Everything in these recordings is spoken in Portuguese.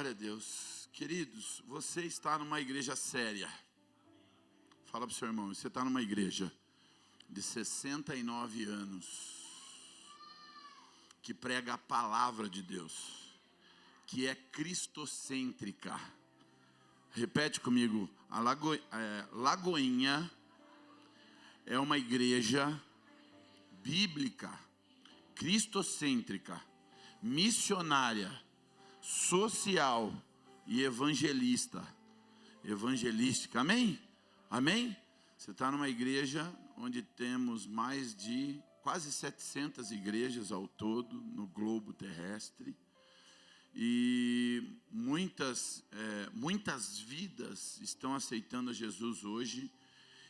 Glória a Deus. Queridos, você está numa igreja séria. Fala para o seu irmão, você está numa igreja de 69 anos, que prega a palavra de Deus, que é cristocêntrica. Repete comigo, Lagoinha é uma igreja bíblica, cristocêntrica, missionária, social e evangelística, amém? Amém? Você está numa igreja onde temos mais de quase 700 igrejas ao todo no globo terrestre, e muitas vidas estão aceitando a Jesus hoje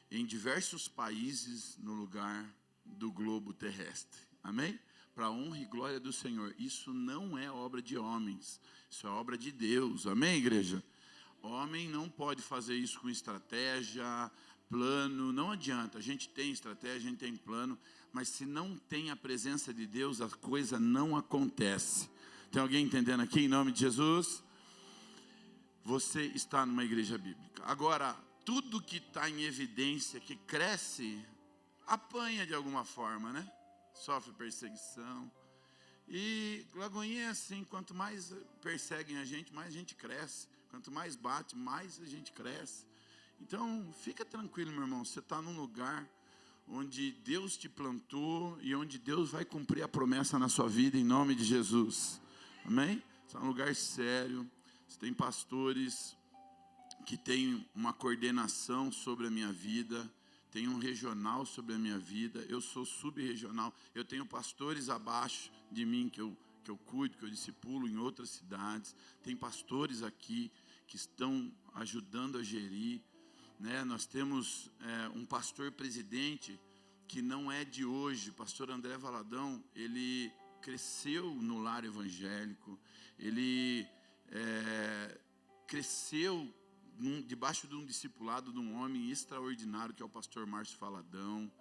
em diversos países no lugar do globo terrestre, amém? Para a honra e glória do Senhor. Isso não é obra de homens, isso é obra de Deus, amém, igreja? Homem não pode fazer isso com estratégia, plano, não adianta. A gente tem estratégia, a gente tem plano, mas se não tem a presença de Deus, a coisa não acontece. Tem alguém entendendo aqui, em nome de Jesus? Você está numa igreja bíblica. Agora, tudo que está em evidência, que cresce, apanha de alguma forma, né? Sofre perseguição. E Lagoinha é assim, quanto mais perseguem a gente, mais a gente cresce. Quanto mais bate, mais a gente cresce. Então, fica tranquilo, meu irmão, você está num lugar onde Deus te plantou e onde Deus vai cumprir a promessa na sua vida, em nome de Jesus, amém? Você está num lugar sério, você tem pastores que têm uma coordenação sobre a minha vida, tem um regional sobre a minha vida, eu sou subregional, eu tenho pastores abaixo de mim que eu cuido, que eu discipulo em outras cidades, tem pastores aqui que estão ajudando a gerir, né? Nós temos um pastor presidente que não é de hoje, pastor André Valadão. Ele cresceu no lar evangélico, ele cresceu debaixo de um discipulado de um homem extraordinário, que é o pastor Márcio Valadão.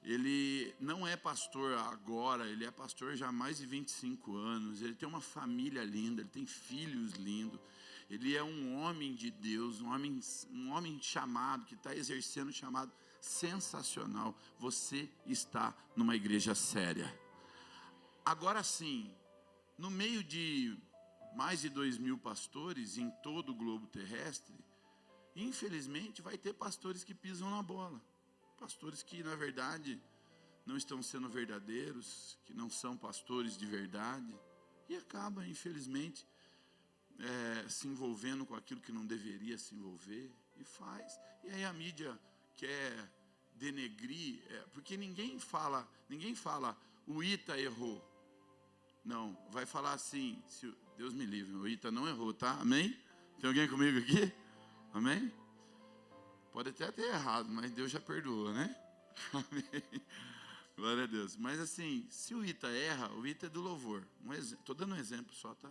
Ele não é pastor agora, ele é pastor já há mais de 25 anos, ele tem uma família linda, ele tem filhos lindos, ele é um homem de Deus, um homem chamado, que está exercendo um chamado sensacional. Você está numa igreja séria. Agora sim, no meio de mais de 2.000 pastores em todo o globo terrestre, infelizmente vai ter pastores que pisam na bola. Pastores que, na verdade, não estão sendo verdadeiros, que não são pastores de verdade, e acaba, infelizmente, se envolvendo com aquilo que não deveria se envolver, e faz. E aí a mídia quer denegrir, porque ninguém fala, o Ita errou. Não, vai falar assim, Deus me livre, o Ita não errou, tá? Amém? Tem alguém comigo aqui? Amém? Pode até ter errado, mas Deus já perdoou, né? Amém. Glória a Deus. Mas assim, se o Ita erra, o Ita é do louvor. Estou dando um exemplo só, tá?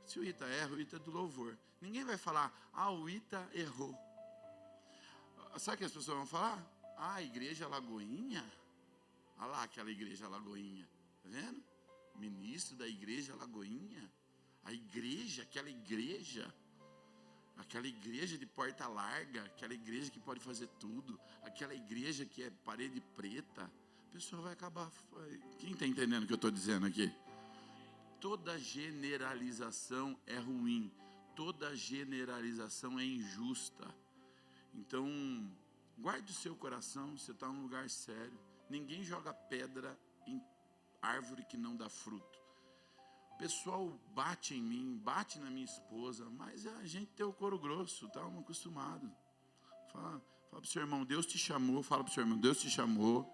Se o Ita erra, o Ita é do louvor. Ninguém vai falar, o Ita errou. Sabe o que as pessoas vão falar? A igreja Lagoinha? Olha lá aquela igreja Lagoinha. Tá vendo? Ministro da igreja Lagoinha. A igreja, aquela igreja de porta larga, aquela igreja que pode fazer tudo, aquela igreja que é parede preta, a pessoa vai acabar. Quem está entendendo o que eu estou dizendo aqui? Toda generalização é ruim, toda generalização é injusta. Então, guarde o seu coração, você está num lugar sério. Ninguém joga pedra em árvore que não dá fruto. O pessoal bate em mim, bate na minha esposa, mas a gente tem o couro grosso, estamos acostumados. Fala para o seu irmão, Deus te chamou. Fala para o seu irmão, Deus te chamou.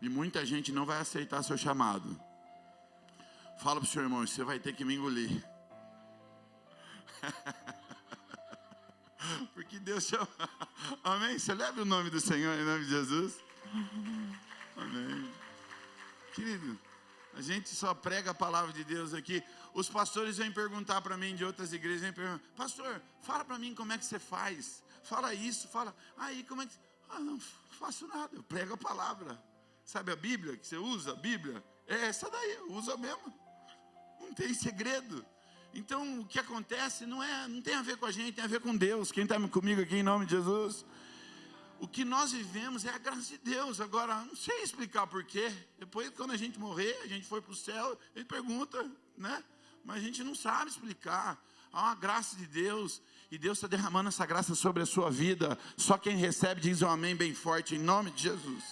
E muita gente não vai aceitar seu chamado. Fala para o seu irmão, você vai ter que me engolir. Porque Deus chama. Amém? Celebre o nome do Senhor em nome de Jesus. Amém. Querido, a gente só prega a palavra de Deus aqui. Os pastores vêm perguntar para mim de outras igrejas, vêm perguntar, pastor, fala para mim como é que você faz. Fala isso, fala. Aí, como é que... não faço nada, eu prego a palavra. Sabe a Bíblia que você usa? A Bíblia? É essa daí, eu uso mesmo. Não tem segredo. Então, o que acontece não tem a ver com a gente, tem a ver com Deus. Quem está comigo aqui em nome de Jesus? O que nós vivemos é a graça de Deus. Agora, não sei explicar porquê. Depois, quando a gente morrer, a gente for para o céu, ele pergunta, né? Mas a gente não sabe explicar. Há uma graça de Deus, e Deus está derramando essa graça sobre a sua vida. Só quem recebe diz um amém bem forte, em nome de Jesus.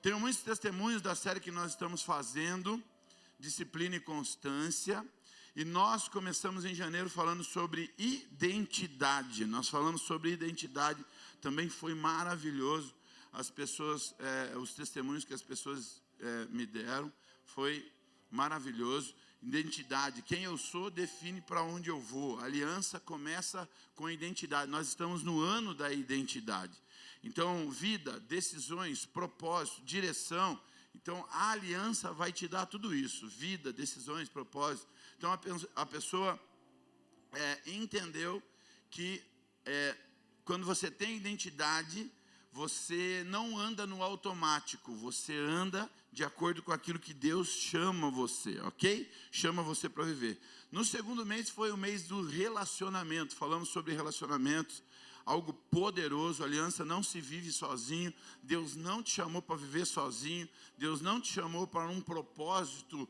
Tenho muitos testemunhos da série que nós estamos fazendo, Disciplina e Constância. E nós começamos em janeiro falando sobre identidade. Nós falamos sobre identidade, também foi maravilhoso. As pessoas, os testemunhos que as pessoas me deram, foi maravilhoso. Identidade, quem eu sou define para onde eu vou. A aliança começa com identidade. Nós estamos no ano da identidade. Então, vida, decisões, propósito, direção. Então, a aliança vai te dar tudo isso. Vida, decisões, propósito. Então, a pessoa entendeu que quando você tem identidade, você não anda no automático, você anda de acordo com aquilo que Deus chama você, ok? Chama você para viver. No segundo mês foi o mês do relacionamento, falamos sobre relacionamentos, algo poderoso. A aliança não se vive sozinho, Deus não te chamou para viver sozinho, Deus não te chamou para um propósito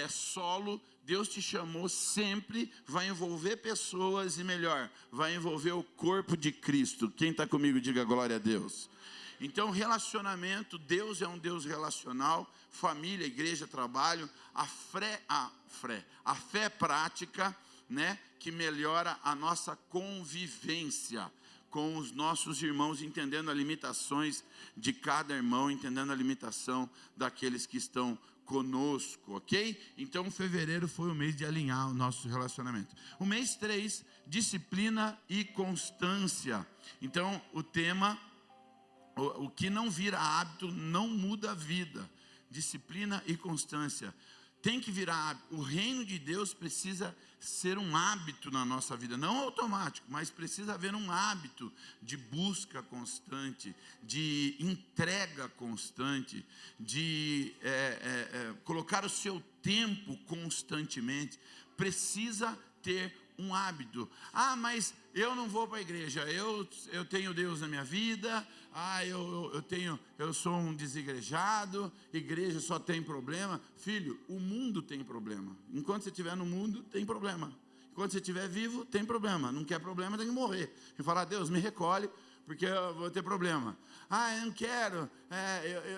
solo, Deus te chamou sempre, vai envolver pessoas e melhor, vai envolver o corpo de Cristo. Quem está comigo, diga glória a Deus. Então, relacionamento, Deus é um Deus relacional, família, igreja, trabalho, a fé prática, né, que melhora a nossa convivência com os nossos irmãos, entendendo as limitações de cada irmão, entendendo a limitação daqueles que estão conosco, ok? Então, fevereiro foi o mês de alinhar o nosso relacionamento. O mês 3, disciplina e constância. Então, o tema, o que não vira hábito, não muda a vida. Disciplina e constância. Tem que virar hábito. O reino de Deus precisa ser um hábito na nossa vida, não automático, mas precisa haver um hábito de busca constante, de entrega constante, de colocar o seu tempo constantemente. Precisa ter um hábito. Ah, mas eu não vou para a igreja, eu tenho Deus na minha vida, eu sou um desigrejado, igreja só tem problema. Filho, o mundo tem problema. Enquanto você estiver no mundo, tem problema. Enquanto você estiver vivo, tem problema. Não quer problema, tem que morrer. E falar, Deus, me recolhe, porque eu vou ter problema. Ah,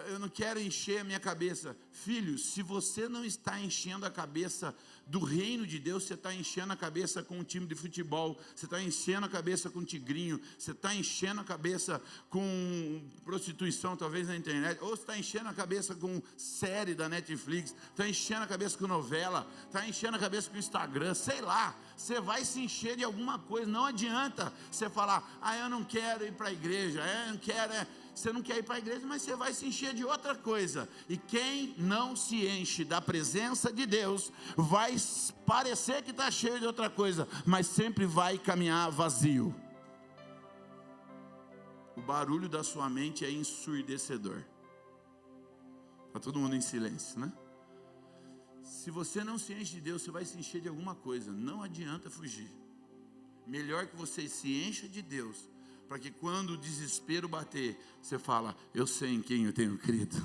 eu não quero encher a minha cabeça. Filho, se você não está enchendo a cabeça do reino de Deus, você está enchendo a cabeça com um time de futebol, você está enchendo a cabeça com tigrinho, você está enchendo a cabeça com prostituição, talvez na internet, ou você está enchendo a cabeça com série da Netflix, está enchendo a cabeça com novela, está enchendo a cabeça com Instagram, sei lá, você vai se encher de alguma coisa. Não adianta você falar, eu não quero ir para a igreja, você não quer ir para a igreja, mas você vai se encher de outra coisa. E quem não se enche da presença de Deus, vai parecer que está cheio de outra coisa, mas sempre vai caminhar vazio. O barulho da sua mente é ensurdecedor. Está todo mundo em silêncio, né? Se você não se enche de Deus, você vai se encher de alguma coisa. Não adianta fugir. Melhor que você se encha de Deus, para que quando o desespero bater, você fala, eu sei em quem eu tenho crido.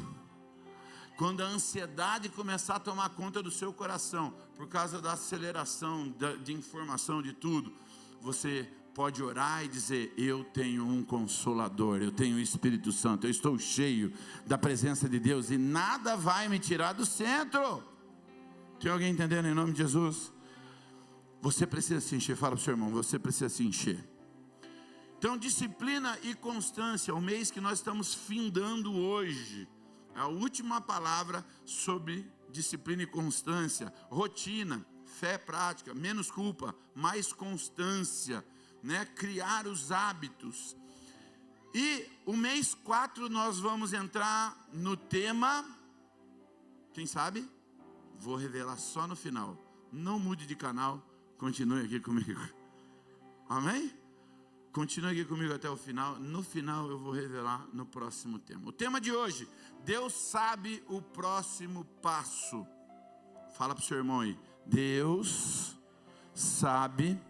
Quando a ansiedade começar a tomar conta do seu coração, por causa da aceleração de informação de tudo, você pode orar e dizer, eu tenho um consolador, eu tenho o Espírito Santo, eu estou cheio da presença de Deus e nada vai me tirar do centro. Tem alguém entendendo em nome de Jesus? Você precisa se encher, fala para o seu irmão, você precisa se encher. Então, disciplina e constância, o mês que nós estamos findando hoje, a última palavra sobre disciplina e constância. Rotina, fé prática, menos culpa, mais constância, né? Criar os hábitos. E o mês 4 nós vamos entrar no tema, quem sabe? Vou revelar só no final. Não mude de canal, continue aqui comigo. Amém? Continue aqui comigo até o final. No final eu vou revelar no próximo tema. O tema de hoje, Deus sabe o próximo passo. Fala para o seu irmão aí. Deus sabe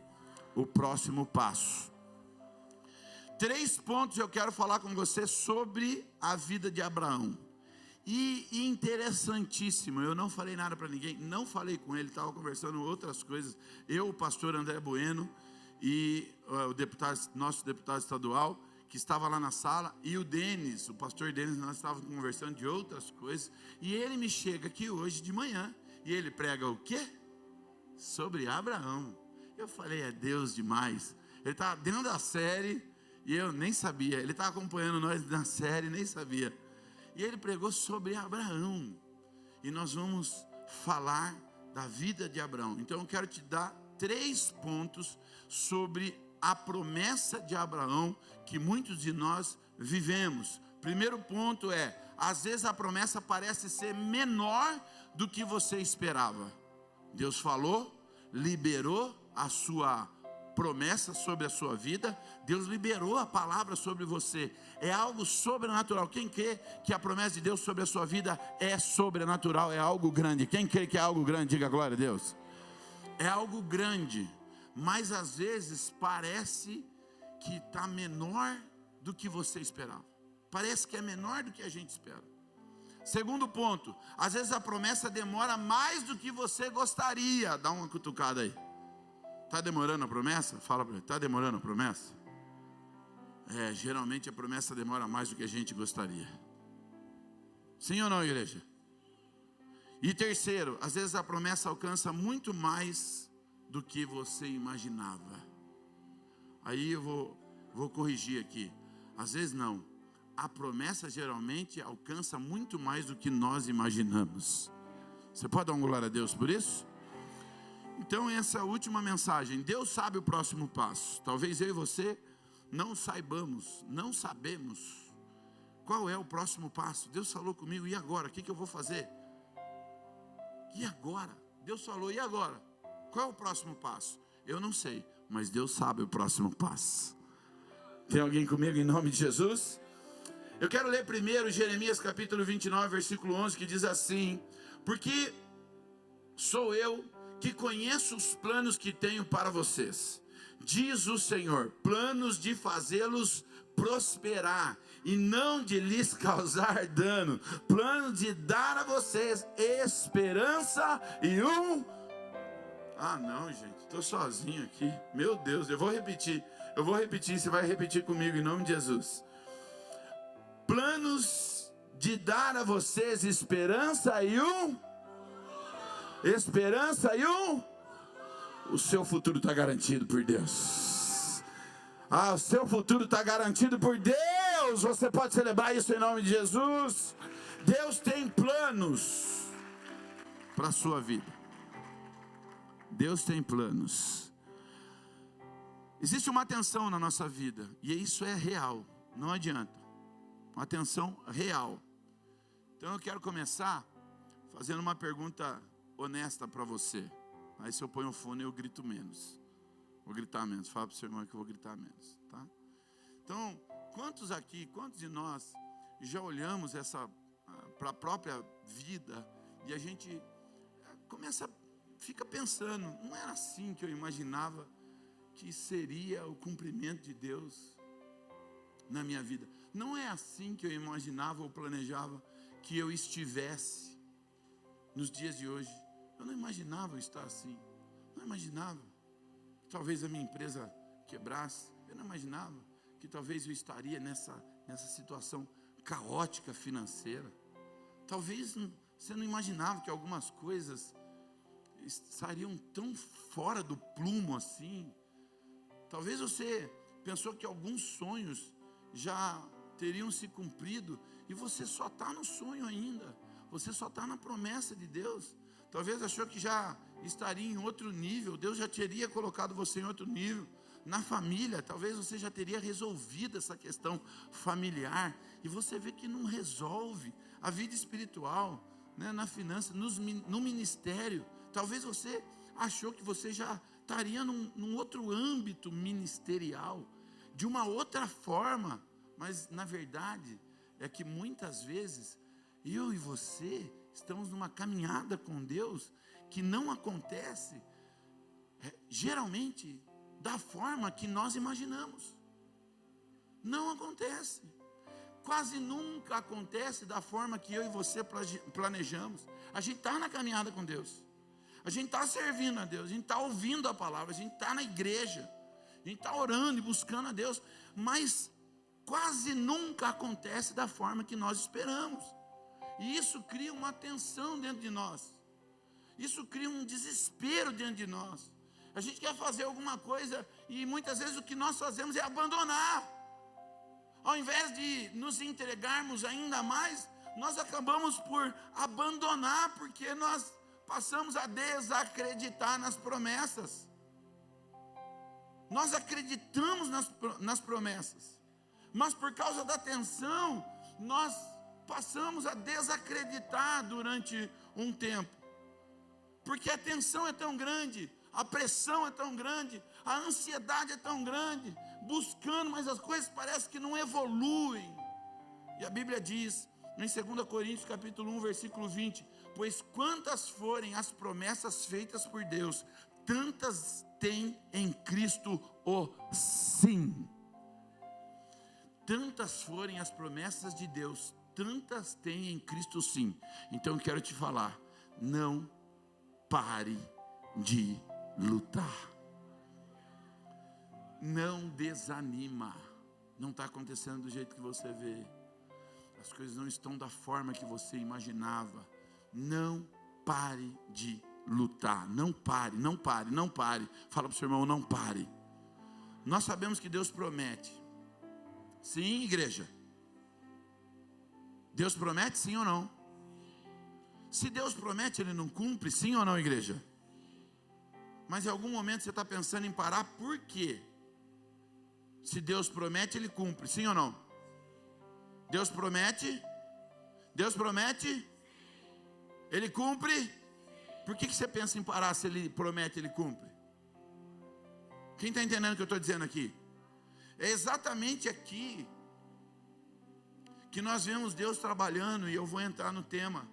o próximo passo. 3 pontos eu quero falar com você sobre a vida de Abraão. E interessantíssimo, eu não falei nada para ninguém, não falei com ele, estava conversando outras coisas. Eu, o pastor André Bueno e nosso deputado estadual, que estava lá na sala, e o Denis, o pastor Denis, nós estávamos conversando de outras coisas. E ele me chega aqui hoje de manhã, e ele prega o quê? Sobre Abraão. Eu falei, é Deus demais. Ele está dentro da série, e eu nem sabia. Ele está acompanhando nós na série, nem sabia. E ele pregou sobre Abraão. E nós vamos falar da vida de Abraão. Então eu quero te dar 3 pontos sobre a promessa de Abraão que muitos de nós vivemos. Primeiro ponto é, às vezes a promessa parece ser menor do que você esperava. Deus falou, liberou a sua promessa sobre a sua vida, Deus liberou a palavra sobre você, é algo sobrenatural. Quem crê que a promessa de Deus sobre a sua vida é sobrenatural, é algo grande? Quem crê que é algo grande, diga glória a Deus. É algo grande, mas às vezes parece que está menor do que você esperava, parece que é menor do que a gente espera. Segundo ponto, às vezes a promessa demora mais do que você gostaria. Dá uma cutucada aí. Está demorando a promessa? Fala para ele, está demorando a promessa? Geralmente a promessa demora mais do que a gente gostaria. Sim ou não, igreja? E terceiro, às vezes a promessa alcança muito mais do que você imaginava. Aí eu vou corrigir aqui. Às vezes não. A promessa geralmente alcança muito mais do que nós imaginamos. Você pode dar uma glória a Deus por isso? Então essa é a última mensagem. Deus sabe o próximo passo. Talvez eu e você não sabemos qual é o próximo passo. Deus falou comigo, e agora? O que eu vou fazer? E agora? Deus falou, e agora? Qual é o próximo passo? Eu não sei, mas Deus sabe o próximo passo. Tem alguém comigo em nome de Jesus? Eu quero ler primeiro Jeremias capítulo 29, versículo 11, que diz assim: porque sou eu que conheço os planos que tenho para vocês, diz o Senhor, planos de fazê-los prosperar e não de lhes causar dano, plano de dar a vocês esperança e não, gente, estou sozinho aqui, meu Deus, eu vou repetir, você vai repetir comigo em nome de Jesus. Planos de dar a vocês esperança e o seu futuro está garantido por Deus. O seu futuro está garantido por Deus. Você pode celebrar isso em nome de Jesus. Deus tem planos para a sua vida. Deus tem planos. Existe uma tensão na nossa vida, e isso é real, não adianta. Uma tensão real. Então eu quero começar fazendo uma pergunta honesta para você. Aí se eu ponho o fone eu grito menos. Vou gritar menos. Fala para o seu irmão que eu vou gritar menos, tá? Então, quantos de nós já olhamos para a própria vida e a gente fica pensando, não era assim que eu imaginava que seria o cumprimento de Deus na minha vida. Não é assim que eu imaginava ou planejava que eu estivesse nos dias de hoje. Eu não imaginava eu estar assim. Não imaginava que talvez a minha empresa quebrasse. Eu não imaginava que talvez eu estaria nessa situação caótica financeira. Talvez você não imaginava que algumas coisas estariam tão fora do prumo assim. Talvez você pensou que alguns sonhos já teriam se cumprido e você só está no sonho ainda. Você só está na promessa de Deus. Talvez achou que já estaria em outro nível. Deus já teria colocado você em outro nível. Na família, talvez você já teria resolvido essa questão familiar. E você vê que não resolve. A vida espiritual, né, na finança, no ministério. Talvez você achou que você já estaria num outro âmbito ministerial. De uma outra forma. Mas na verdade é que muitas vezes eu e você estamos numa caminhada com Deus que não acontece geralmente da forma que nós imaginamos. Não acontece. Quase nunca acontece da forma que eu e você planejamos. A gente está na caminhada com Deus. A gente está servindo a Deus. A gente está ouvindo a palavra. A gente está na igreja. A gente está orando e buscando a Deus. Mas quase nunca acontece da forma que nós esperamos. E isso cria uma tensão dentro de nós. Isso cria um desespero dentro de nós. A gente quer fazer alguma coisa e muitas vezes o que nós fazemos é abandonar. Ao invés de nos entregarmos ainda mais, nós acabamos por abandonar, porque nós passamos a desacreditar nas promessas. Nós acreditamos nas promessas, mas por causa da tensão, nós passamos a desacreditar durante um tempo. Porque a tensão é tão grande, a pressão é tão grande, a ansiedade é tão grande, buscando, mas as coisas parecem que não evoluem. E a Bíblia diz, em 2 Coríntios capítulo 1, versículo 20, pois quantas forem as promessas feitas por Deus, tantas tem em Cristo o sim. Tantas forem as promessas de Deus, tantas tem em Cristo sim. Então eu quero te falar, não pare de lutar. Não desanima. Não está acontecendo do jeito que você vê. As coisas não estão da forma que você imaginava. Não pare de lutar. Não pare, não pare, não pare. Fala para o seu irmão, não pare. Nós sabemos que Deus promete. Sim, igreja? Deus promete, sim ou não? Se Deus promete, Ele não cumpre, sim ou não, igreja? Mas em algum momento você está pensando em parar, por quê? Se Deus promete, Ele cumpre, sim ou não? Deus promete? Deus promete? Ele cumpre? Por que você pensa em parar se Ele promete, Ele cumpre? Quem está entendendo o que eu estou dizendo aqui? É exatamente aqui que nós vemos Deus trabalhando, e eu vou entrar no tema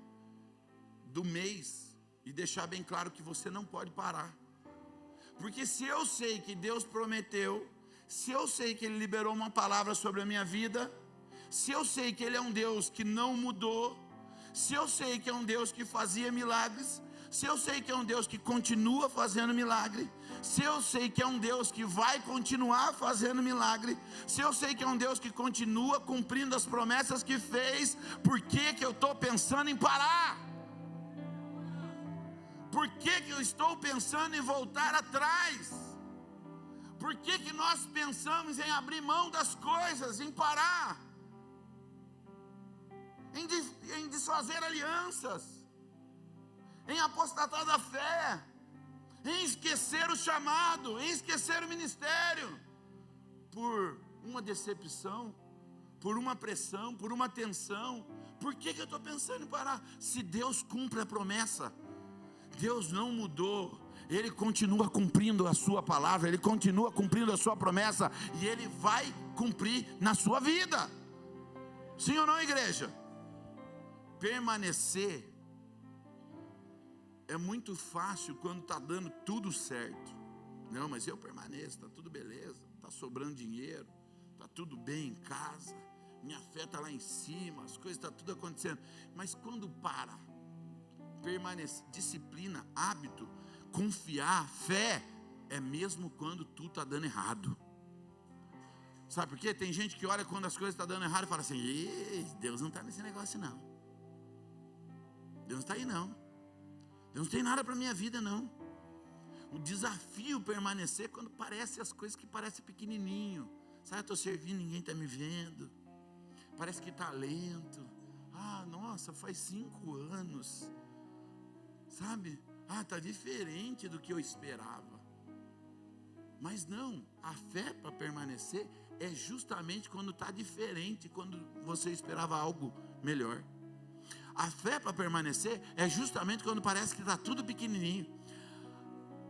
do mês e deixar bem claro que você não pode parar. Porque se eu sei que Deus prometeu, se eu sei que Ele liberou uma palavra sobre a minha vida, se eu sei que Ele é um Deus que não mudou, se eu sei que é um Deus que fazia milagres, se eu sei que é um Deus que continua fazendo milagre, se eu sei que é um Deus que vai continuar fazendo milagre, se eu sei que é um Deus que continua cumprindo as promessas que fez, por que que eu estou pensando em parar? Por que que eu estou pensando em voltar atrás? Por que que nós pensamos em abrir mão das coisas, em parar? Em desfazer alianças, em apostatar da fé, em esquecer o chamado, em esquecer o ministério, por uma decepção, por uma pressão, por uma tensão. Por que que eu estou pensando em parar? Se Deus cumpre a promessa, Deus não mudou, Ele continua cumprindo a sua palavra, Ele continua cumprindo a sua promessa, e Ele vai cumprir na sua vida. Sim ou não, igreja? Permanecer é muito fácil quando está dando tudo certo. Não, mas eu permaneço, está tudo beleza, está sobrando dinheiro, está tudo bem em casa, minha fé está lá em cima, as coisas estão tudo acontecendo. Mas quando para, permanecer, disciplina, hábito, confiar, fé, é mesmo quando tudo está dando errado. Sabe por quê? Tem gente que olha quando as coisas estão dando errado e fala assim: Deus não está nesse negócio não, Deus não está aí não, Deus não tem nada para a minha vida não. O desafio permanecer quando parece as coisas que parecem pequenininho. Sabe, eu estou servindo, ninguém está me vendo, parece que está lento. Nossa, faz 5 anos, sabe, está diferente do que eu esperava. Mas não, a fé para permanecer é justamente quando está diferente, quando você esperava algo melhor. A fé para permanecer é justamente quando parece que está tudo pequenininho.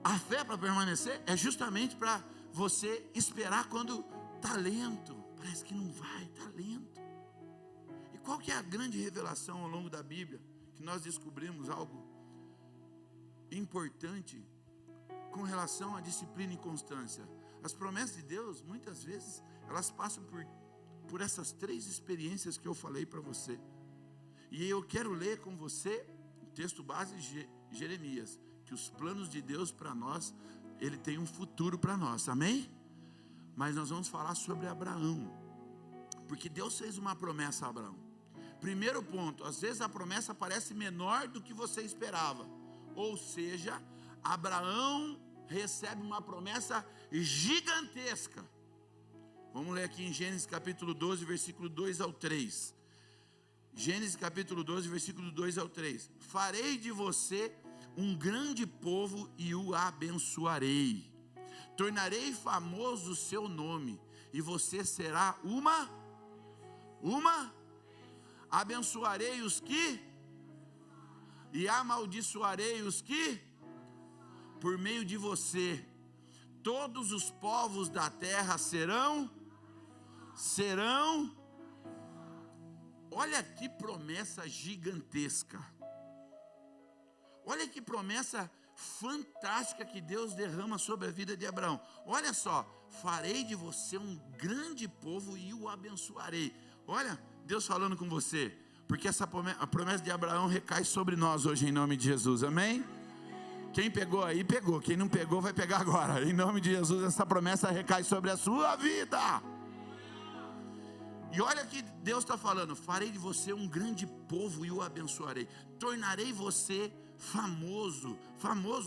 A fé para permanecer é justamente para você esperar quando está lento, parece que não vai, está lento. E qual que é a grande revelação ao longo da Bíblia? Que nós descobrimos algo importante com relação à disciplina e constância. As promessas de Deus, muitas vezes, elas passam por essas 3 experiências que eu falei para você. E eu quero ler com você o texto base de Jeremias, que os planos de Deus para nós, Ele tem um futuro para nós, amém? Mas nós vamos falar sobre Abraão, porque Deus fez uma promessa a Abraão. Primeiro ponto, às vezes a promessa parece menor do que você esperava, ou seja, Abraão recebe uma promessa gigantesca. Vamos ler aqui em Gênesis capítulo 12, versículo 2 ao 3. Gênesis capítulo 12, versículo 2 ao 3. Farei de você um grande povo e o abençoarei. Tornarei famoso o seu nome e você será uma. Abençoarei os que e amaldiçoarei os que por meio de você todos os povos da terra serão. Olha que promessa gigantesca. Olha que promessa fantástica que Deus derrama sobre a vida de Abraão. Olha só, farei de você um grande povo e o abençoarei. Olha, Deus falando com você, porque a promessa de Abraão recai sobre nós hoje em nome de Jesus, amém? Quem pegou aí, pegou. Quem não pegou, vai pegar agora. Em nome de Jesus, essa promessa recai sobre a sua vida. E olha que Deus está falando: farei de você um grande povo e o abençoarei. Tornarei você famoso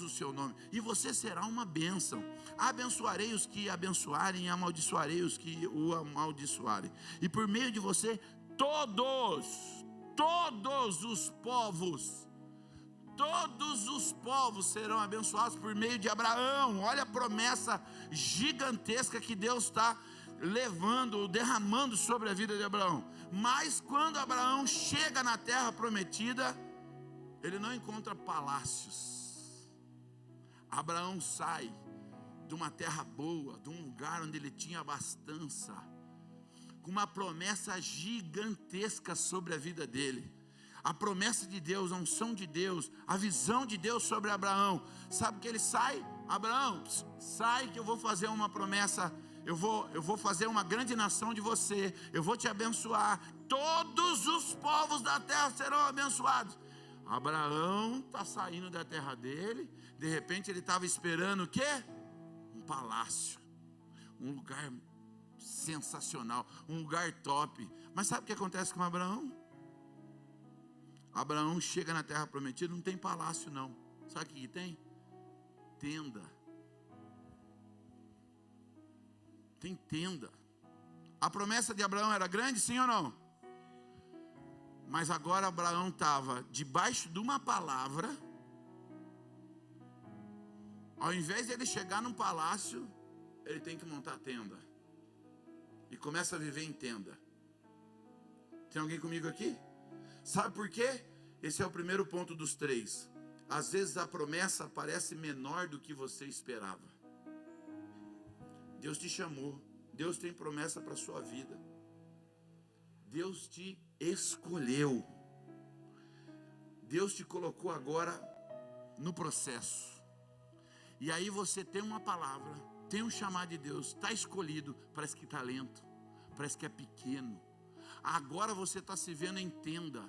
o seu nome, e você será uma bênção. Abençoarei os que abençoarem e amaldiçoarei os que o amaldiçoarem. E por meio de você, todos os povos serão abençoados por meio de Abraão. Olha a promessa gigantesca que Deus está derramando sobre a vida de Abraão. Mas quando Abraão chega na terra prometida, ele não encontra palácios. Abraão sai de uma terra boa, de um lugar onde ele tinha abastança, com uma promessa gigantesca sobre a vida dele. A promessa de Deus, a unção de Deus, a visão de Deus sobre Abraão. Sabe que ele sai? Abraão, sai que eu vou fazer uma promessa. Eu vou fazer uma grande nação de você. Eu vou te abençoar. Todos os povos da terra serão abençoados. Abraão está saindo da terra dele. De repente ele estava esperando o quê? Um palácio, um lugar sensacional, um lugar top. Mas sabe o que acontece com Abraão? Abraão chega na terra prometida, não tem palácio não. Sabe o que tem? Tenda. Tem tenda. A promessa de Abraão era grande, sim ou não? Mas agora Abraão estava debaixo de uma palavra. Ao invés de ele chegar num palácio, ele tem que montar tenda. E começa a viver em tenda. Tem alguém comigo aqui? Sabe por quê? Esse é o primeiro ponto dos 3. Às vezes a promessa parece menor do que você esperava. Deus te chamou. Deus tem promessa para a sua vida. Deus te escolheu. Deus te colocou agora no processo. E aí você tem uma palavra, tem um chamado de Deus, está escolhido, parece que está lento, parece que é pequeno. Agora você está se vendo em tenda.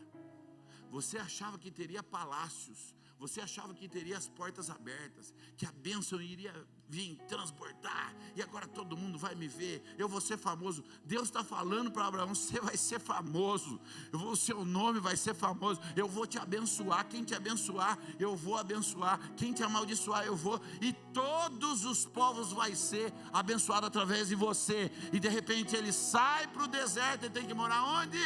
Você achava que teria palácios, você achava que teria as portas abertas, que a bênção iria vir transbordar, e agora todo mundo vai me ver, eu vou ser famoso. Deus está falando para Abraão: você vai ser famoso, o seu nome vai ser famoso, eu vou te abençoar, quem te abençoar, eu vou abençoar, quem te amaldiçoar, eu vou, e todos os povos vai ser abençoado através de você. E de repente ele sai para o deserto, ele tem que morar onde?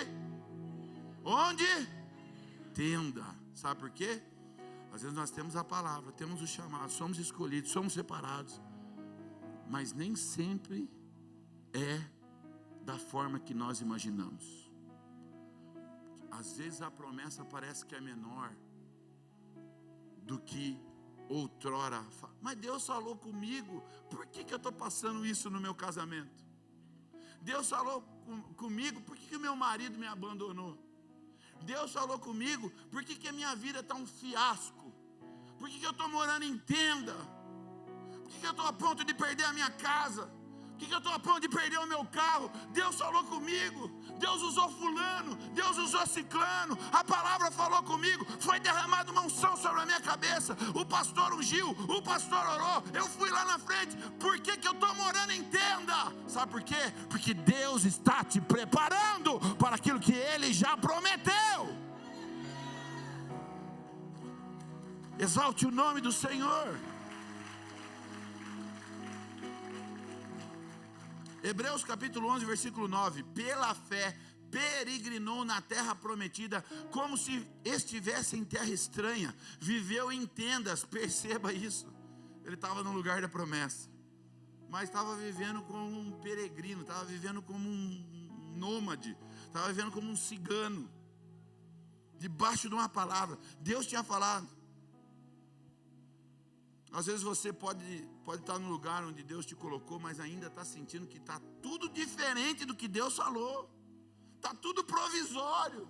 Tenda. Sabe por quê? Às vezes nós temos a palavra, temos o chamado, somos escolhidos, somos separados, mas nem sempre é da forma que nós imaginamos. Às vezes a promessa parece que é menor do que outrora. Mas Deus falou comigo, por que eu estou passando isso no meu casamento? Deus falou comigo, por que o meu marido me abandonou? Deus falou comigo, por que a minha vida está um fiasco? Por que eu estou morando em tenda? que eu estou a ponto de perder a minha casa? Por que eu estou a ponto de perder o meu carro? Deus falou comigo, Deus usou fulano, Deus usou ciclano, a palavra falou comigo, foi derramada uma unção sobre a minha cabeça, o pastor ungiu, o pastor orou, eu fui lá na frente. Por que eu estou morando em tenda? Sabe por quê? Porque Deus está te preparando para aquilo que Ele já prometeu. Exalte o nome do Senhor. Hebreus capítulo 11, versículo 9. Pela fé, peregrinou na terra prometida, como se estivesse em terra estranha, viveu em tendas. Perceba isso, ele estava no lugar da promessa, mas estava vivendo como um peregrino, estava vivendo como um nômade, estava vivendo como um cigano, debaixo de uma palavra. Deus tinha falado. Às vezes você pode estar no lugar onde Deus te colocou, mas ainda está sentindo que está tudo diferente do que Deus falou. Está tudo provisório.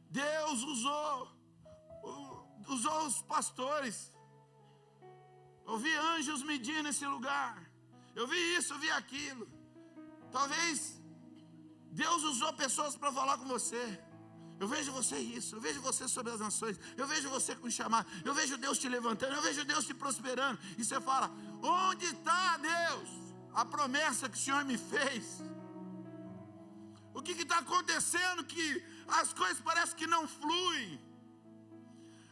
Deus usou os pastores. Eu vi anjos medindo nesse lugar. Eu vi isso, eu vi aquilo. Talvez Deus usou pessoas para falar com você. Eu vejo você isso, eu vejo você sobre as nações, eu vejo você com chamado, eu vejo Deus te levantando, eu vejo Deus te prosperando. E você fala: onde está, Deus, a promessa que o Senhor me fez? O que está acontecendo que as coisas parecem que não fluem?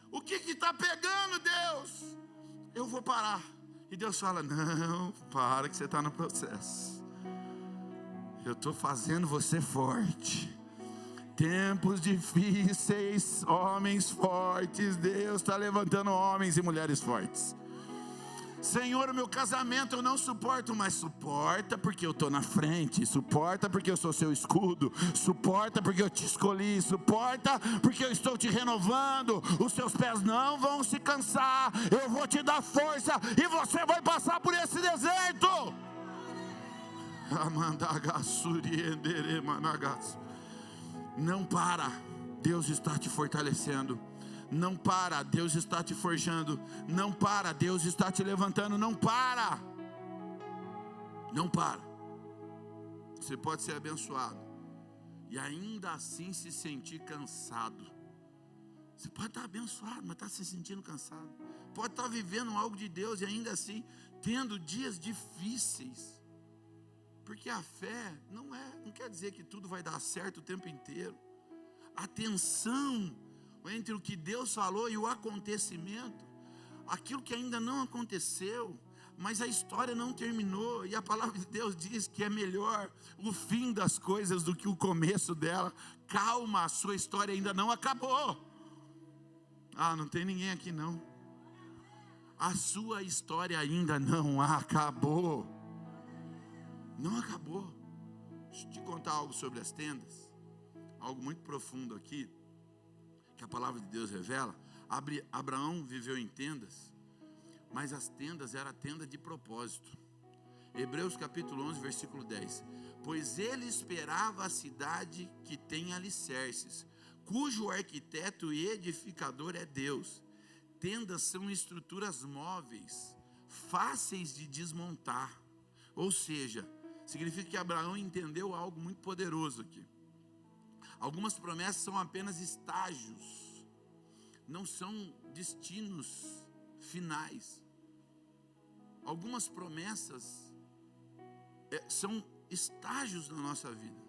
O que está pegando, Deus? Eu vou parar. E Deus fala: não, para que você está no processo. Eu estou fazendo você forte. Tempos difíceis, homens fortes. Deus está levantando homens e mulheres fortes. Senhor, o meu casamento eu não suporto, mas suporta porque eu estou na frente, suporta porque eu sou seu escudo, suporta porque eu te escolhi, suporta porque eu estou te renovando. Os seus pés não vão se cansar, eu vou te dar força e você vai passar por esse deserto. Não para, Deus está te fortalecendo. Não para, Deus está te forjando. Não para, Deus está te levantando. Não para. Não para. Você pode ser abençoado e ainda assim se sentir cansado. Você pode estar abençoado, mas está se sentindo cansado. Pode estar vivendo algo de Deus e ainda assim tendo dias difíceis. Porque a fé não quer dizer que tudo vai dar certo o tempo inteiro. A tensão entre o que Deus falou e o acontecimento, aquilo que ainda não aconteceu, mas a história não terminou, e a palavra de Deus diz que é melhor o fim das coisas do que o começo dela. Calma, a sua história ainda não acabou. Não tem ninguém aqui não. A sua história ainda não acabou. Não acabou. Deixa eu te contar algo sobre as tendas. Algo muito profundo aqui, que a palavra de Deus revela. Abraão viveu em tendas, mas as tendas eram a tenda de propósito. Hebreus capítulo 11, versículo 10. Pois ele esperava a cidade que tem alicerces, cujo arquiteto e edificador é Deus. Tendas são estruturas móveis, fáceis de desmontar. Ou seja, significa que Abraão entendeu algo muito poderoso aqui. Algumas promessas são apenas estágios, não são destinos finais. Algumas promessas são estágios na nossa vida.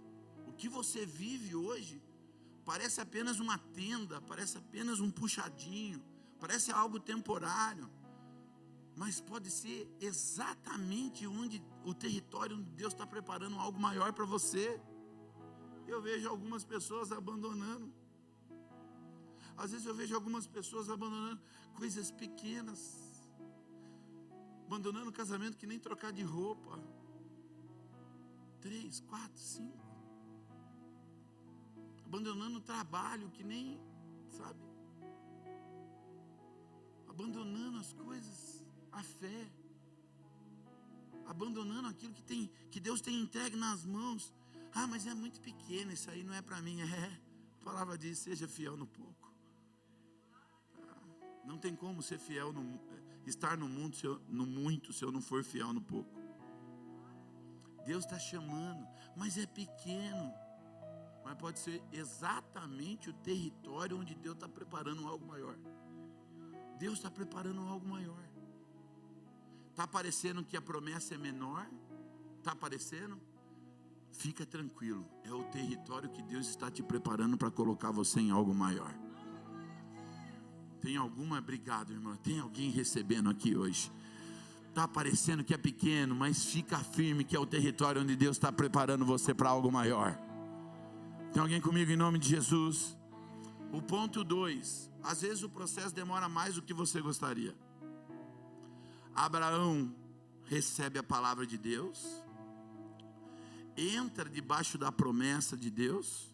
O que você vive hoje parece apenas uma tenda, parece apenas um puxadinho, parece algo temporário, mas pode ser exatamente onde o território onde Deus está preparando algo maior para você. Eu vejo algumas pessoas abandonando. Às vezes eu vejo algumas pessoas abandonando coisas pequenas, abandonando casamento que nem trocar de roupa, 3, 4, 5, abandonando trabalho que nem, sabe, abandonando as coisas, a fé, abandonando aquilo que Deus tem entregue nas mãos. Mas é muito pequeno, isso aí não é para mim. A palavra diz: seja fiel no pouco. Não tem como ser fiel estar no muito se eu não for fiel no pouco? Deus está chamando, mas é pequeno. Mas pode ser exatamente o território onde Deus está preparando algo maior. Deus está preparando algo maior. Está parecendo que a promessa é menor? Está parecendo? Fica tranquilo, é o território que Deus está te preparando para colocar você em algo maior. Tem alguma? Obrigado, irmã. Tem alguém recebendo aqui hoje? Está parecendo que é pequeno, mas fica firme que é o território onde Deus está preparando você para algo maior. Tem alguém comigo em nome de Jesus? O ponto 2, às vezes o processo demora mais do que você gostaria. Abraão recebe a palavra de Deus, entra debaixo da promessa de Deus,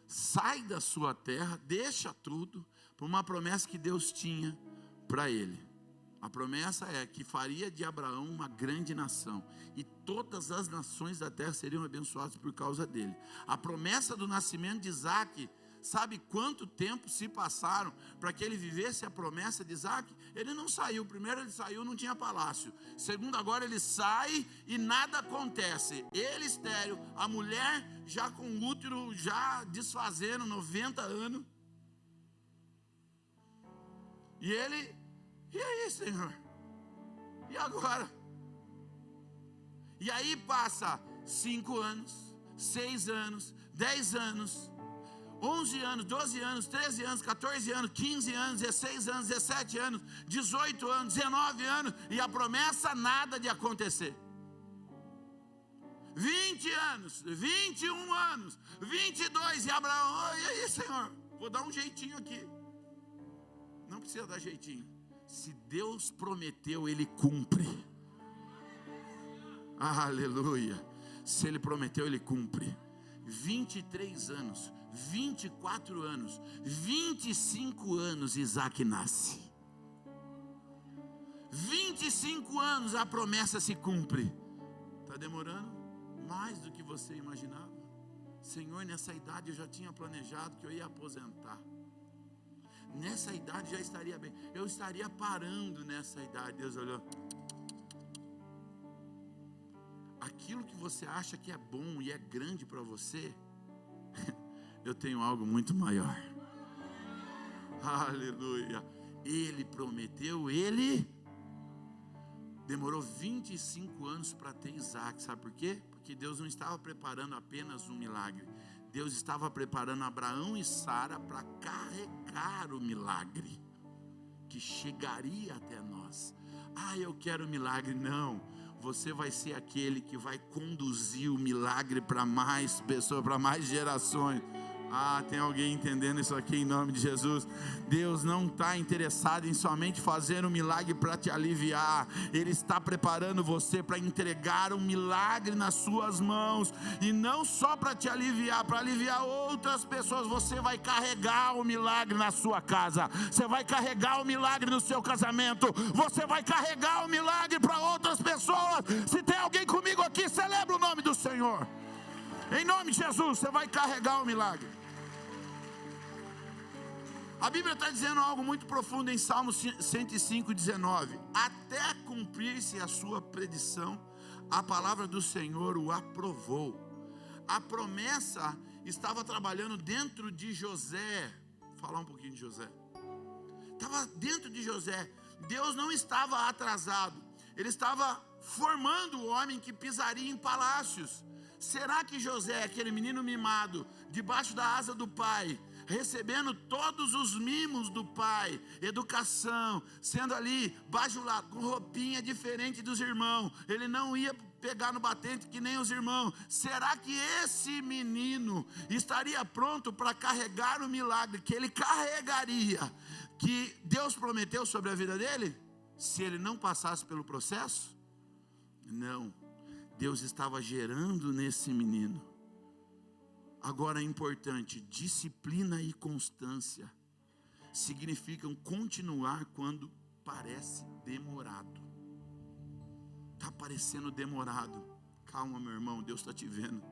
sai da sua terra, deixa tudo, por uma promessa que Deus tinha para ele. A promessa é que faria de Abraão uma grande nação, e todas as nações da terra seriam abençoadas por causa dele. A promessa do nascimento de Isaac, sabe quanto tempo se passaram para que ele vivesse a promessa de Isaac? Ele não saiu, primeiro ele saiu, não tinha palácio. Segundo, agora ele sai e nada acontece. Ele estéril, a mulher já com o útero já desfazendo, 90 anos. E ele, e aí, Senhor? E agora? E aí passa 5 anos, 6 anos, 10 anos, 11 anos, 12 anos, 13 anos, 14 anos, 15 anos, 16 anos, 17 anos, 18 anos, 19 anos, e a promessa nada de acontecer. 20 anos, 21 anos, 22, e Abraão, e aí, Senhor? Vou dar um jeitinho aqui. Não precisa dar jeitinho. Se Deus prometeu, Ele cumpre. Aleluia. Se Ele prometeu, Ele cumpre. 23 anos, 24 anos, 25 anos, Isaac nasce. 25 anos a promessa se cumpre. Está demorando mais do que você imaginava. Senhor, nessa idade eu já tinha planejado que eu ia aposentar. Nessa idade já estaria bem. Eu estaria parando nessa idade. Deus olhou. Aquilo que você acha que é bom e é grande para você, eu tenho algo muito maior. Aleluia. Ele prometeu, ele demorou 25 anos para ter Isaac. Sabe por quê? Porque Deus não estava preparando apenas um milagre. Deus estava preparando Abraão e Sara para carregar o milagre que chegaria até nós. Ah, eu quero milagre. Não, você vai ser aquele que vai conduzir o milagre para mais pessoas, para mais gerações. Ah, tem alguém entendendo isso aqui em nome de Jesus? Deus não está interessado em somente fazer um milagre para te aliviar. Ele está preparando você para entregar um milagre nas suas mãos. E não só para te aliviar, para aliviar outras pessoas. Você vai carregar o milagre na sua casa. Você vai carregar o milagre no seu casamento. Você vai carregar o milagre para outras pessoas. Se tem alguém comigo aqui, celebra o nome do Senhor. Em nome de Jesus, você vai carregar o milagre. A Bíblia está dizendo algo muito profundo em Salmo 105, 19. Até cumprir-se a sua predição, a palavra do Senhor o aprovou. A promessa estava trabalhando dentro de José. Vou falar um pouquinho de José. Estava dentro de José. Deus não estava atrasado. Ele estava formando o homem que pisaria em palácios. Será que José, aquele menino mimado, debaixo da asa do pai, recebendo todos os mimos do pai, educação, sendo ali bajulado, com roupinha diferente dos irmãos, ele não ia pegar no batente que nem os irmãos, será que esse menino estaria pronto para carregar o milagre que ele carregaria, que Deus prometeu sobre a vida dele, se ele não passasse pelo processo? Não, Deus estava gerando nesse menino. Agora é importante, disciplina e constância significam continuar quando parece demorado. Está parecendo demorado. Calma, meu irmão, Deus está te vendo.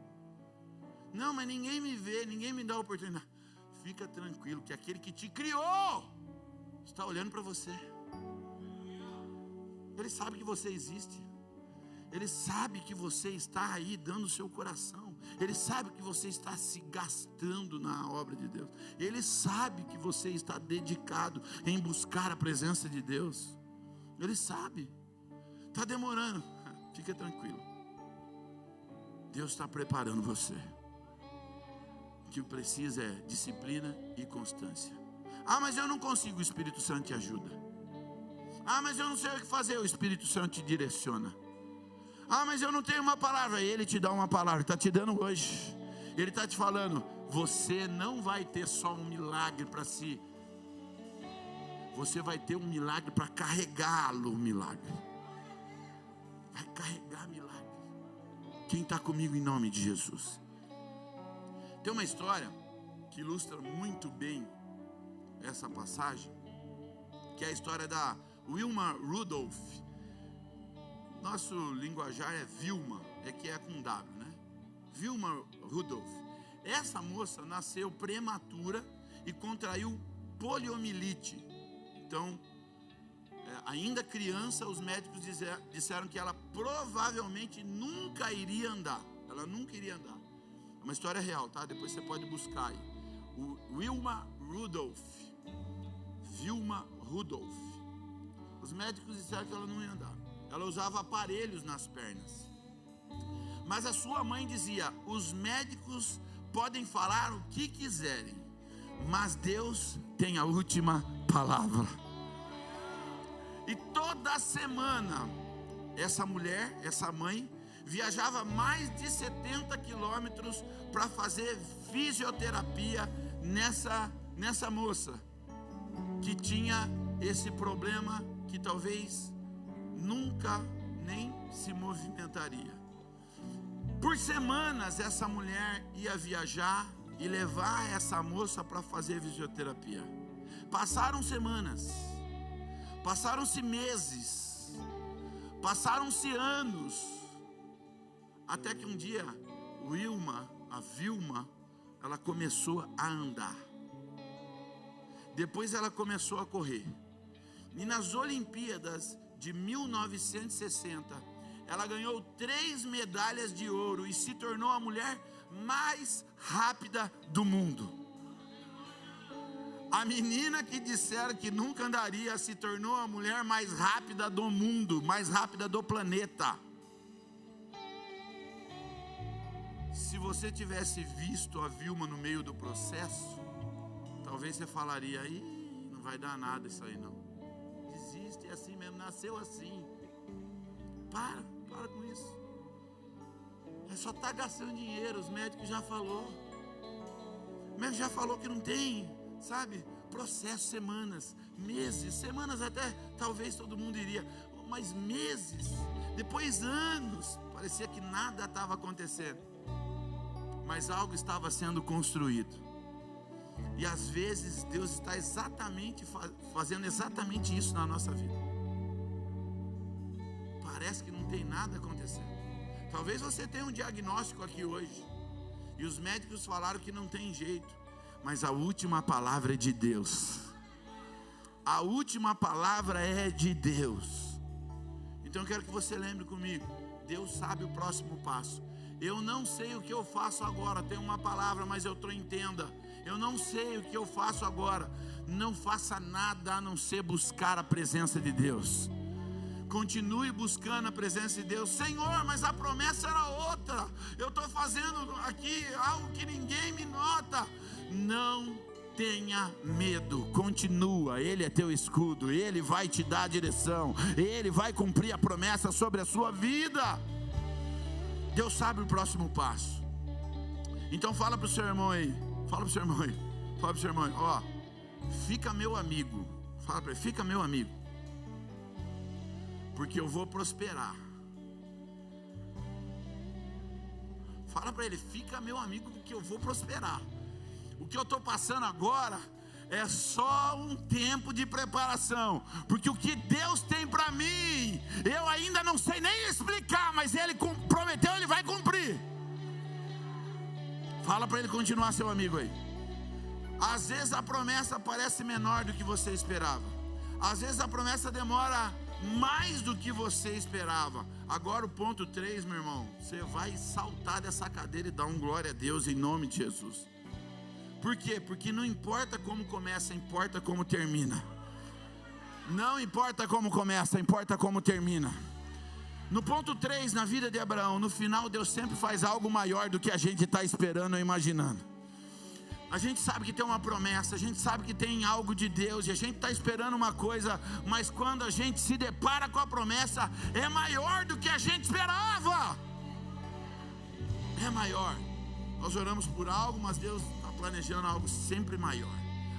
Não, mas ninguém me vê, ninguém me dá a oportunidade. Fica tranquilo que aquele que te criou está olhando para você. Ele sabe que você existe. Ele sabe que você está aí dando o seu coração. Ele sabe que você está se gastando na obra de Deus. Ele sabe que você está dedicado em buscar a presença de Deus. Ele sabe. Está demorando. Fica tranquilo. Deus está preparando você. O que precisa é disciplina e constância. Ah, mas eu não consigo, o Espírito Santo te ajuda. Ah, mas eu não sei o que fazer, o Espírito Santo te direciona. Ah, mas eu não tenho uma palavra, Ele te dá uma palavra, está te dando hoje. Ele está te falando, você não vai ter só um milagre para si. Você vai ter um milagre para carregá-lo, o milagre. Vai carregar milagre. Quem está comigo em nome de Jesus? Tem uma história que ilustra muito bem essa passagem, que é a história da Wilma Rudolph. Nosso linguajar é Vilma, que é com W, né? Wilma Rudolph. Essa moça nasceu prematura e contraiu poliomielite. Então, ainda criança, os médicos disseram que ela provavelmente nunca iria andar. Ela nunca iria andar. É uma história real, tá? Depois você pode buscar aí. Wilma Rudolph. Wilma Rudolph. Os médicos disseram que ela não ia andar. Ela usava aparelhos nas pernas. Mas a sua mãe dizia: os médicos podem falar o que quiserem, mas Deus tem a última palavra. E toda semana, essa mulher, essa mãe, viajava mais de 70 quilômetros para fazer fisioterapia nessa moça, que tinha esse problema que talvez nunca nem se movimentaria. Por semanas essa mulher ia viajar e levar essa moça para fazer fisioterapia. Passaram semanas, passaram-se meses, passaram-se anos, até que um dia a Vilma, ela começou a andar. Depois ela começou a correr. E nas Olimpíadas de 1960, ela ganhou 3 medalhas de ouro e se tornou a mulher mais rápida do mundo. A menina que disseram que nunca andaria se tornou a mulher mais rápida do mundo, mais rápida do planeta. Se você tivesse visto a Vilma no meio do processo, talvez você falaria: aí não vai dar nada isso aí não. Desiste, é assim mesmo, nasceu assim. Para com isso. É só estar gastando dinheiro, os médicos já falou. O médico já falou que não tem, sabe? Processo, semanas, meses, semanas até talvez todo mundo iria, mas meses, depois anos, parecia que nada estava acontecendo, mas algo estava sendo construído. E às vezes Deus está fazendo exatamente isso na nossa vida. Parece que não tem nada acontecendo. Talvez você tenha um diagnóstico aqui hoje e os médicos falaram que não tem jeito, mas a última palavra é de Deus. A última palavra é de Deus. Então eu quero que você lembre comigo: Deus sabe o próximo passo. Eu não sei o que eu faço agora, tem uma palavra, mas entenda. Eu não sei o que eu faço agora. Não faça nada a não ser buscar a presença de Deus. Continue buscando a presença de Deus. Senhor, mas a promessa era outra. Eu estou fazendo aqui algo que ninguém me nota. Não tenha medo, continua. Ele é teu escudo, Ele vai te dar a direção, Ele vai cumprir a promessa sobre a sua vida. Deus sabe o próximo passo. Então fala para o seu irmão aí, ó, fica meu amigo. Fala para ele: fica meu amigo, porque eu vou prosperar. Fala para ele: fica meu amigo, porque eu vou prosperar. O que eu estou passando agora é só um tempo de preparação, porque o que Deus tem para mim, eu ainda não sei nem explicar, mas Ele prometeu, Ele vai cumprir. Fala para ele continuar seu amigo aí. Às vezes a promessa parece menor do que você esperava. Às vezes a promessa demora mais do que você esperava. Agora o ponto 3, meu irmão, você vai saltar dessa cadeira e dar um glória a Deus em nome de Jesus. Por quê? Porque não importa como começa, importa como termina. Não importa como começa, importa como termina. No ponto 3, na vida de Abraão, no final Deus sempre faz algo maior do que a gente está esperando ou imaginando. A gente sabe que tem uma promessa, a gente sabe que tem algo de Deus, e a gente está esperando uma coisa, mas quando a gente se depara com a promessa, é maior do que a gente esperava. É maior. Nós oramos por algo, mas Deus está planejando algo sempre maior.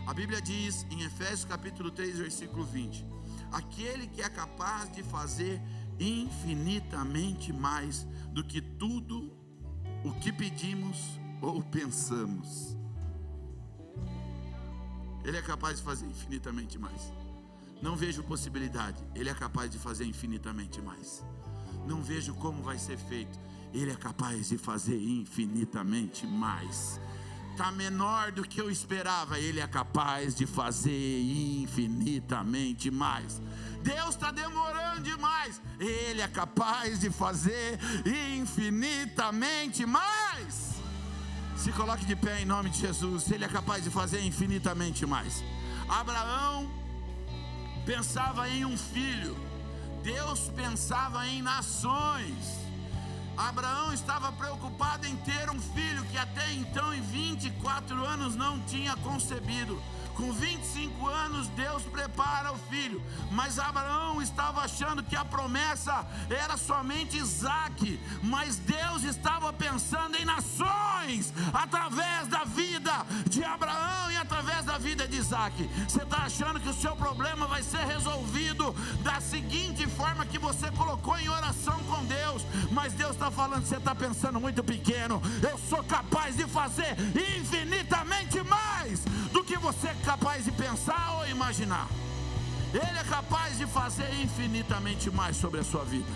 A Bíblia diz em Efésios capítulo 3, versículo 20: aquele que é capaz de fazer infinitamente mais do que tudo o que pedimos ou pensamos. Ele é capaz de fazer infinitamente mais. Não vejo possibilidade. Ele é capaz de fazer infinitamente mais. Não vejo como vai ser feito. Ele é capaz de fazer infinitamente mais. Está menor do que eu esperava. Ele é capaz de fazer infinitamente mais. Deus está demorando demais. Ele é capaz de fazer infinitamente mais. Se coloque de pé em nome de Jesus. Ele é capaz de fazer infinitamente mais. Abraão pensava em um filho. Deus pensava em nações. Abraão estava preocupado em ter um filho que até então em 24 anos não tinha concebido. Com 25 anos Deus prepara o filho, mas Abraão estava achando que a promessa era somente Isaque, mas Deus estava pensando em nações, através da vida de Abraão e através da vida de Isaque. Você está achando que o seu problema vai ser resolvido da seguinte forma que você colocou em oração com Deus, mas Deus está falando, você está pensando muito pequeno. Eu sou capaz de fazer infinitamente mais do que você é capaz de pensar ou imaginar. Ele é capaz de fazer infinitamente mais sobre a sua vida.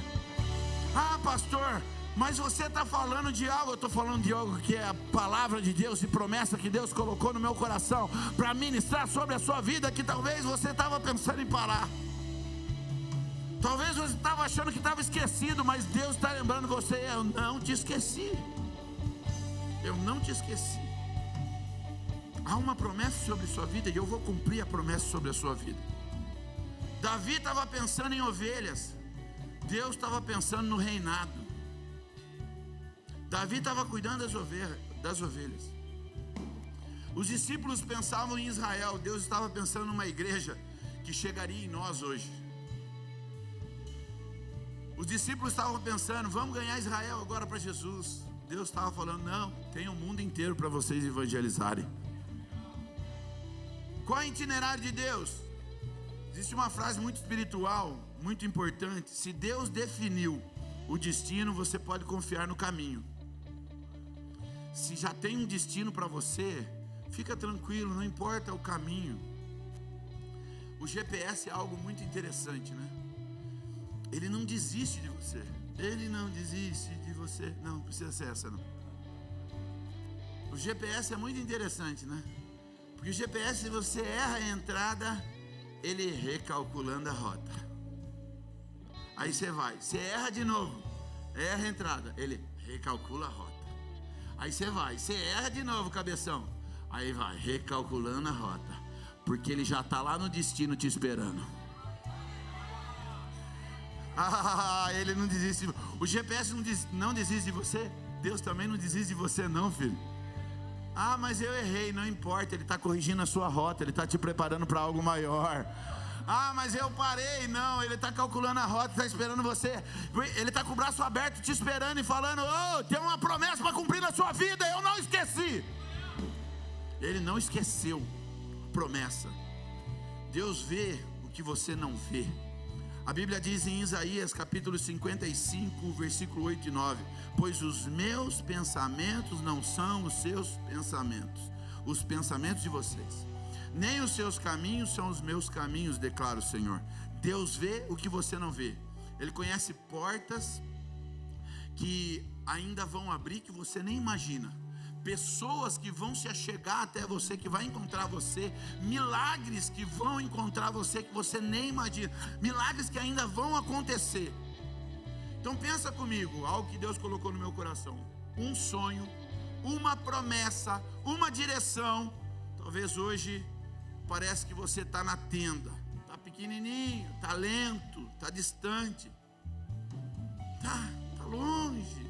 Ah, pastor, mas você está falando de algo. Eu estou falando de algo que é a palavra de Deus e promessa que Deus colocou no meu coração para ministrar sobre a sua vida, que talvez você estava pensando em parar. Talvez você estava achando que estava esquecido, mas Deus está lembrando você: eu não te esqueci. Eu não te esqueci. Há uma promessa sobre sua vida e eu vou cumprir a promessa sobre a sua vida. Davi estava pensando em ovelhas. Deus estava pensando no reinado. Davi estava cuidando das ovelhas. Os discípulos pensavam em Israel. Deus estava pensando numa igreja que chegaria em nós hoje. Os discípulos estavam pensando: vamos ganhar Israel agora para Jesus. Deus estava falando: não, tem o mundo inteiro para vocês evangelizarem. Qual é o itinerário de Deus? Existe uma frase muito espiritual, muito importante: se Deus definiu o destino, você pode confiar no caminho. Se já tem um destino para você, fica tranquilo, não importa o caminho. O GPS é algo muito interessante, né? Ele não desiste de você. Ele não desiste de você. Não precisa ser essa, não. O GPS é muito interessante, né? Porque o GPS, se você erra a entrada, ele recalculando a rota. Aí você vai, você erra de novo, erra a entrada, ele recalcula a rota. Aí você vai, você erra de novo, cabeção. Aí vai, recalculando a rota. Porque ele já está lá no destino te esperando. Ele não desiste. O GPS não desiste de você. Deus também não desiste de você não, filho. Ah, mas eu errei. Não importa, Ele está corrigindo a sua rota. Ele está te preparando para algo maior. Ah, mas eu parei. Não, Ele está calculando a rota, está esperando você. Ele está com o braço aberto te esperando e falando: oh, tem uma promessa para cumprir na sua vida. Eu não esqueci. Ele não esqueceu a promessa. Deus vê o que você não vê. A Bíblia diz em Isaías capítulo 55, versículo 8 e 9: pois os meus pensamentos não são os seus pensamentos, os pensamentos de vocês, nem os seus caminhos são os meus caminhos, declara o Senhor. Deus vê o que você não vê. Ele conhece portas que ainda vão abrir que você nem imagina, pessoas que vão se achegar até você, que vai encontrar você, milagres que vão encontrar você, que você nem imagina, milagres que ainda vão acontecer. Então pensa comigo, algo que Deus colocou no meu coração, um sonho, uma promessa, uma direção. Talvez hoje parece que você está na tenda, está pequenininho, está lento, está distante, está longe.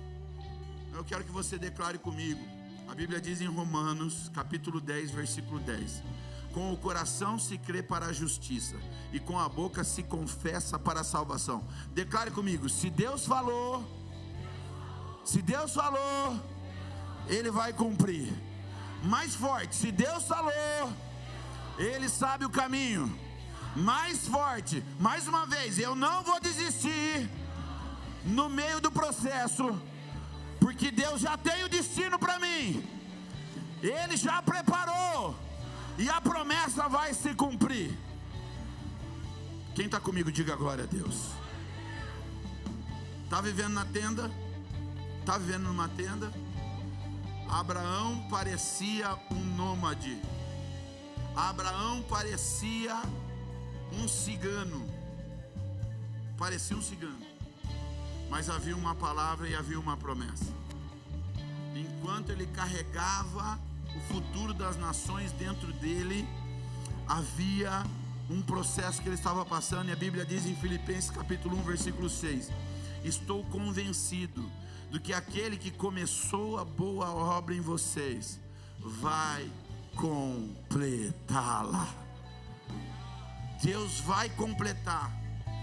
Eu quero que você declare comigo. A Bíblia diz em Romanos, capítulo 10, versículo 10: com o coração se crê para a justiça, e com a boca se confessa para a salvação. Declare comigo: se Deus falou, Ele vai cumprir. Mais forte: se Deus falou, Ele sabe o caminho. Mais forte, mais uma vez: eu não vou desistir no meio do processo, porque Deus já tem o destino para mim, Ele já preparou, e a promessa vai se cumprir. Quem está comigo, diga glória a Deus. Está vivendo na tenda? Está vivendo numa tenda? Abraão parecia um nômade. Abraão parecia um cigano. Parecia um cigano. Mas havia uma palavra e havia uma promessa. Enquanto ele carregava o futuro das nações dentro dele, havia um processo que ele estava passando. E a Bíblia diz em Filipenses capítulo 1, versículo 6: estou convencido do que aquele que começou a boa obra em vocês vai completá-la. Deus vai completar.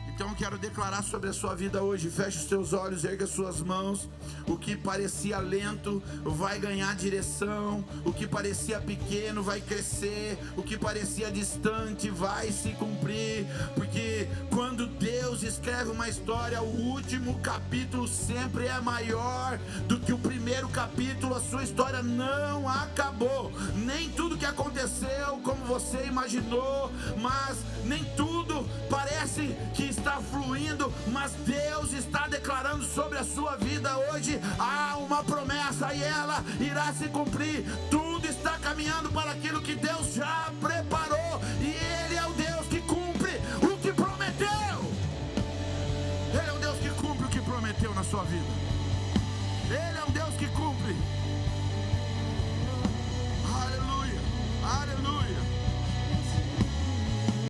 Então eu quero declarar sobre a sua vida hoje. Feche os seus olhos, erga suas mãos. O que parecia lento vai ganhar direção. O que parecia pequeno vai crescer. O que parecia distante vai se cumprir. Porque quando Deus escreve uma história, o último capítulo sempre é maior do que o primeiro capítulo. A sua história não acabou. Nem tudo que aconteceu como você imaginou, mas nem tudo parece que está fluindo, mas Deus está declarando sobre a sua vida hoje. Há uma promessa e ela irá se cumprir. Tudo está caminhando para aquilo que Deus já preparou, e Ele é o Deus que cumpre o que prometeu. Ele é o Deus que cumpre o que prometeu na sua vida. Ele é o